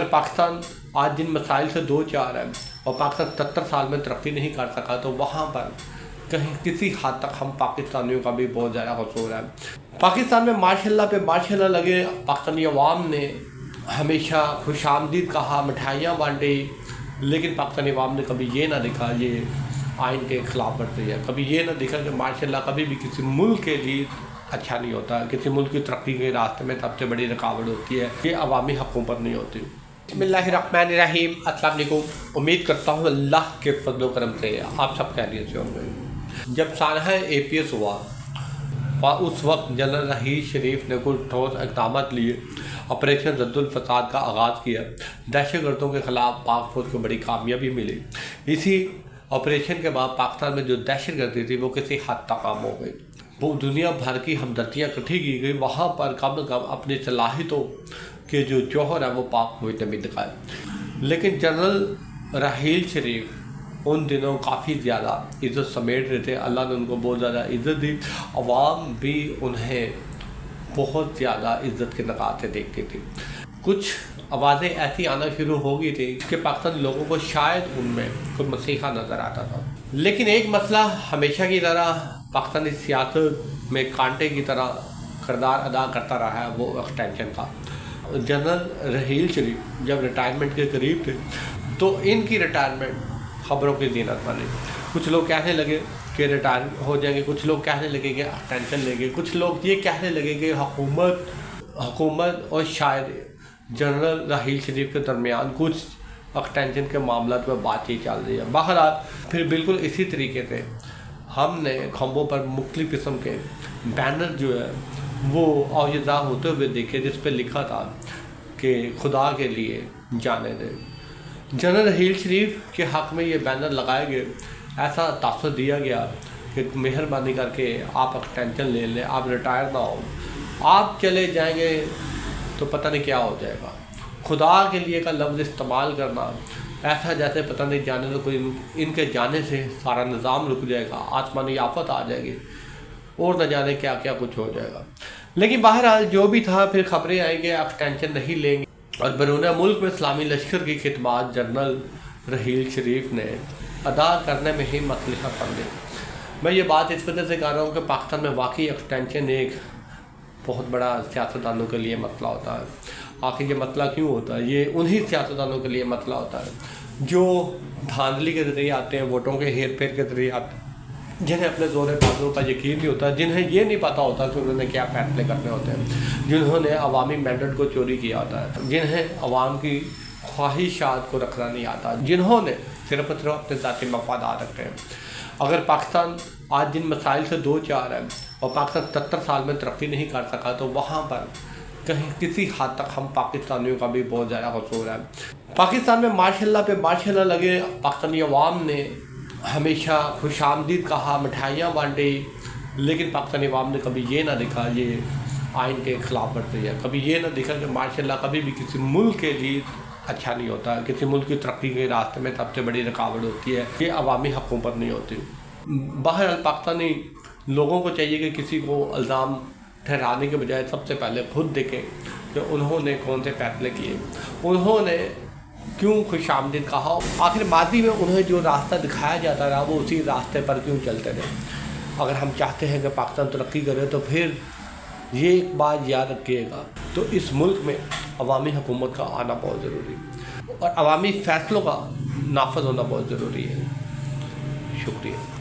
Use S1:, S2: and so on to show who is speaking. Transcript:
S1: पाकिस्तान आज जिन मसाइल से दो चार है और पाकिस्तान 70 साल में तरक्की नहीं कर सका, तो वहाँ पर कहीं किसी हद तक हम पाकिस्तानियों का भी बहुत ज़्यादा कसूर है। पाकिस्तान में माशाल्लाह पे माशाल्लाह लगे, पाकिस्तानी अवाम ने हमेशा खुशामदीद कहा, मिठाइयाँ बांटी, लेकिन पाकिस्तानी अवाम ने कभी ये ना देखा ये आइन के ख़िलाफ़ बढ़ती है, कभी ये ना देखा कि माशाल्लाह कभी भी किसी मुल्क के लिए अच्छा नहीं होता, किसी मुल्क की तरक्की के रास्ते में सबसे बड़ी रुकावट होती है कि अवामी हुकूमत नहीं होती। बिस्मिल्लाहिर्रहमानिर्रहीम, अस्सलाम वालेकुम। उम्मीद करता हूँ अल्लाह के फजल करम से आप सब खैरियत से होंगे। जब सानहा APS हुआ उस वक्त जनरल रहील शरीफ ने कुछ ठोस इक़दाम लिए, ऑपरेशन ज़द्दुल फ़साद का आगाज़ किया, दहशतगर्दों के ख़िलाफ़ पाक फ़ौज को बड़ी कामयाबी मिली। इसी ऑपरेशन के बाद पाकिस्तान में जो दहशतगर्दी थी वो किसी हद तक कम हो गई, वो दुनिया भर की हमदर्दियाँ इकट्ठी की गई, वहाँ पर कम से कम अपनी सलाहियतों के जो जौहर है वो पाक फ़ौज ने भी दिखाए। लेकिन जनरल रहील शरीफ उन दिनों काफ़ी ज़्यादा इज़्ज़त समेट रहे थे, अल्लाह ने उनको बहुत ज़्यादा इज़्ज़त दी, अवाम भी उन्हें बहुत ज़्यादा इज़्ज़त के नगाह से देखती थी। कुछ आवाज़ें ऐसी आना शुरू हो गई थी कि पाकिस्तानी लोगों को शायद उनमें कोई मसीहा नज़र आता था। लेकिन एक मसला हमेशा की तरह पाकिस्तानी सियासत में कांटे की तरह किरदार अदा करता रहा है, वो एक्सटेंशन का। जनरल रहील शरीफ जब रिटायरमेंट के करीब थे तो इनकी रिटायरमेंट खबरों की ज़ीनत बनी। कुछ लोग कहने लगे कि रिटायर हो जाएंगे, कुछ लोग कहने लगे कि एक्सटेंशन लेंगे, कुछ लोग ये कहने लगे कि हुकूमत और शायद जनरल रहील शरीफ के दरमियान कुछ एक्सटेंशन के मामला पर बातचीत चल रही है। बहरहाल फिर बिल्कुल इसी तरीके से हमने खंभों पर मुख्तलिफ़ किस्म के बैनर जो है वो आविज़ा होते हुए देखे, जिस पर लिखा था कि खुदा के लिए जाने दें। जनरल रहील शरीफ के हक़ में ये बैनर लगाए गए, ऐसा तासुर दिया गया कि मेहरबानी करके आप एक्सटेंशन ले लें, आप रिटायर ना हो, आप चले जाएंगे तो पता नहीं क्या हो जाएगा। खुदा के लिए का लफ्ज़ इस्तेमाल करना ऐसा जैसे पता नहीं जाने तो कोई इनके जाने से सारा निज़ाम रुक जाएगा, आसमानी आफत आ जाएगी और न जाने क्या क्या कुछ हो जाएगा। लेकिन बहरहाल जो भी था, फिर खबरें आई कि एक्सटेंशन नहीं लेंगे और बैरून मुल्क में इस्लामी लश्कर की खिदमत जनरल रहील शरीफ ने अदा करने में ही मसलिहा पड़ गई। मैं ये बात इस वजह से कर रहा हूँ कि पाकिस्तान में वाकई एक्सटेंशन एक बहुत बड़ा सियासतदानों के लिए मसला होता है। आखिर ये मसला क्यों होता है? ये उन्हीं सियासतदानों के लिए मसला होता है जो धांधली के ज़रिए आते हैं, वोटों के हेर फेर के ज़रिए आते हैं, जिन्हें अपने ज़ोर बाजुओं पर यकीन नहीं होता, जिन्हें ये नहीं पता होता कि उन्होंने क्या फैसले करने होते हैं, जिन्होंने अवामी मैंडेट को चोरी किया होता है, जिन्हें अवाम की ख्वाहिशात को रखना नहीं आता, जिन्होंने सिर्फ अपने ज़ाती मफादात रखते हैं। अगर पाकिस्तान आज जिन मसाइल से दो चार है और पाकिस्तान 70 साल में तरक्की नहीं कर सका, तो वहाँ पर कहीं किसी हद तक हम पाकिस्तानियों का भी बहुत ज़्यादा कसूर है। पाकिस्तान में माशाल्लाह पे माशाल्लाह लगे, पाकिस्तानी अवाम ने हमेशा खुशामदीद कहा, मिठाइयाँ बांटी, लेकिन पाकिस्तानी अवाम ने कभी ये ना देखा ये आइन के ख़िलाफ़ बढ़ती है, कभी ये ना देखा कि माशाल्लाह कभी भी किसी मुल्क के लिए अच्छा नहीं होता, किसी मुल्क की तरक्की के रास्ते में सबसे बड़ी रुकावट होती है कि अवामी हुकूमत नहीं होती। बहरहाल पाकिस्तानी लोगों को चाहिए कि किसी को इल्ज़ाम ठहराने के बजाय सबसे पहले खुद देखें कि उन्होंने कौन से फैसले किए, उन्होंने क्यों खुशामदीद कहा, आखिर माजी में उन्हें जो रास्ता दिखाया जाता रहा वो उसी रास्ते पर क्यों चलते रहे। अगर हम चाहते हैं कि पाकिस्तान तरक्की करे तो फिर ये एक बात याद रखिएगा, तो इस मुल्क में अवामी हुकूमत का आना बहुत ज़रूरी है और अवामी फ़ैसलों का नाफज होना बहुत ज़रूरी है। शुक्रिया।